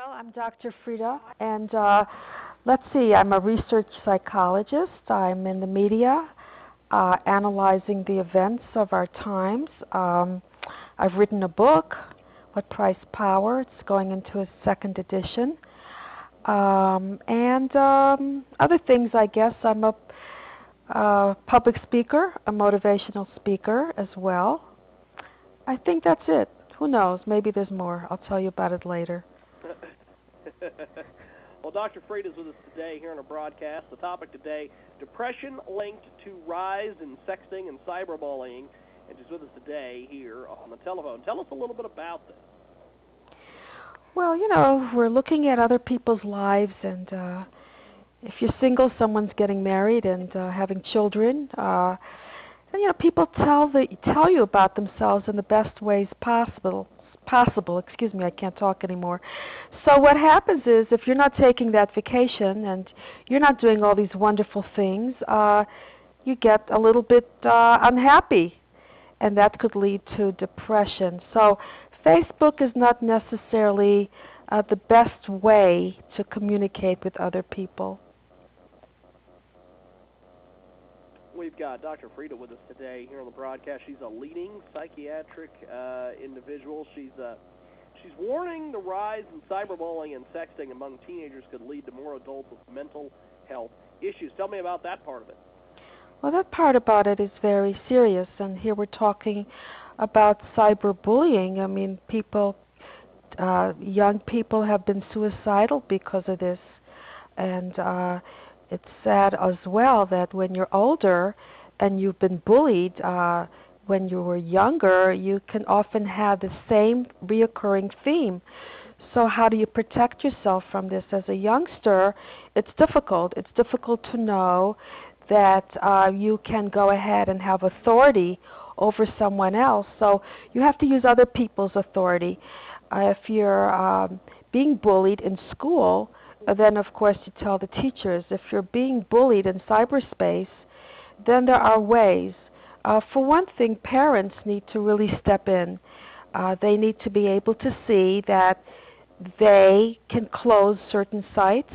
Well, I'm Dr. Frieda, and let's see, I'm a research psychologist. I'm in the media, analyzing the events of our times. I've written a book, What Price Power? It's going into its second edition. And other things, I guess. I'm a public speaker, a motivational speaker as well. I think that's it. Who knows? Maybe there's more. I'll tell you about it later. Well, Dr. Frieda is with us today here on our broadcast. The topic today, depression linked to rise in sexting and cyberbullying. And she's with us today here on the telephone. Tell us a little bit about this. Well, we're looking at other people's lives, and if you're single, someone's getting married and having children. And people tell you about themselves in the best ways possible. Excuse me, I can't talk anymore. So what happens is, if you're not taking that vacation and you're not doing all these wonderful things, you get a little bit unhappy, and that could lead to depression. So Facebook is not necessarily the best way to communicate with other people. We've got Dr. Frieda with us today here on the broadcast. She's a leading psychiatric individual. She's warning the rise in cyberbullying and sexting among teenagers could lead to more adults with mental health issues. Tell me about that part of it. Well, that part about it is very serious, and here we're talking about cyberbullying. I mean, young people have been suicidal because of this, and it's sad as well that when you're older and you've been bullied when you were younger, you can often have the same reoccurring theme. So how do you protect yourself from this? As a youngster, it's difficult. It's difficult to know that you can go ahead and have authority over someone else. So you have to use other people's authority. If you're being bullied in school, then of course you tell the teachers. If you're being bullied in cyberspace, then there are ways. For one thing, parents need to really step in. They need to be able to see that they can close certain sites,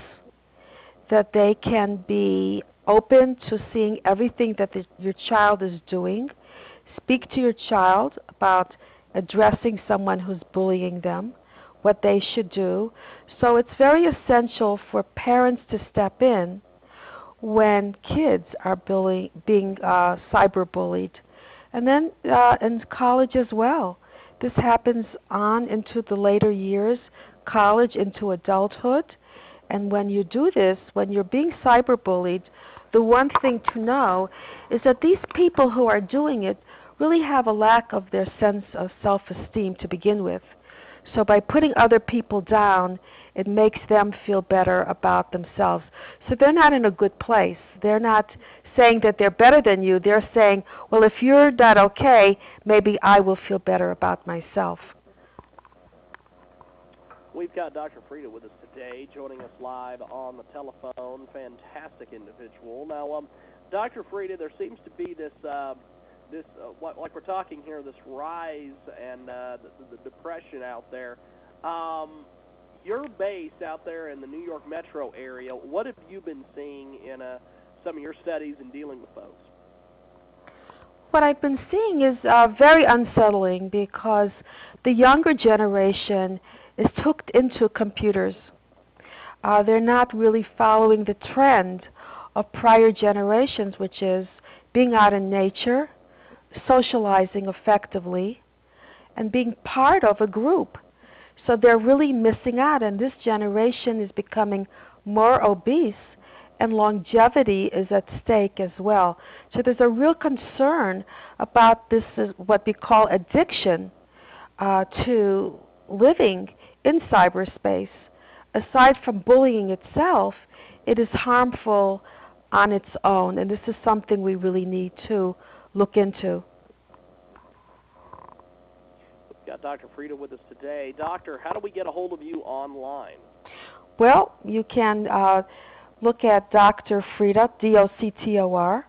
that they can be open to seeing everything that your child is doing. Speak to your child about addressing someone who's bullying them, what they should do. So it's very essential for parents to step in when kids are being cyberbullied. And then in college as well. This happens on into the later years, college into adulthood. And when you do this, when you're being cyberbullied, the one thing to know is that these people who are doing it really have a lack of their sense of self-esteem to begin with. So by putting other people down, it makes them feel better about themselves. So they're not in a good place. They're not saying that they're better than you. They're saying, well, if you're not okay, maybe I will feel better about myself. We've got Dr. Frieda with us today, joining us live on the telephone. Fantastic individual. Now, Dr. Frieda, there seems to be this like we're talking here, this rise and the depression out there. You're based out there in the New York metro area. What have you been seeing in some of your studies and dealing with folks? What I've been seeing is very unsettling because the younger generation is hooked into computers. They're not really following the trend of prior generations, which is being out in nature, socializing effectively, and being part of a group. So they're really missing out, and this generation is becoming more obese, and longevity is at stake as well. So there's a real concern about this, what we call addiction to living in cyberspace. Aside from bullying itself, it is harmful on its own, and this is something we really need to look into. We've got Dr. Frieda with us today. Doctor, how do we get a hold of you online? Well, you can look at Dr. Frieda, D-O-C-T-O-R,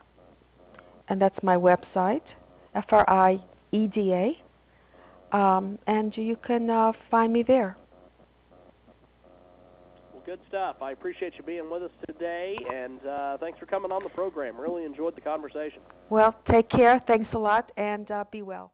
and that's my website, F-R-I-E-D-A, and you can find me there. Good stuff. I appreciate you being with us today, and thanks for coming on the program. Really enjoyed the conversation. Well, take care. Thanks a lot, and be well.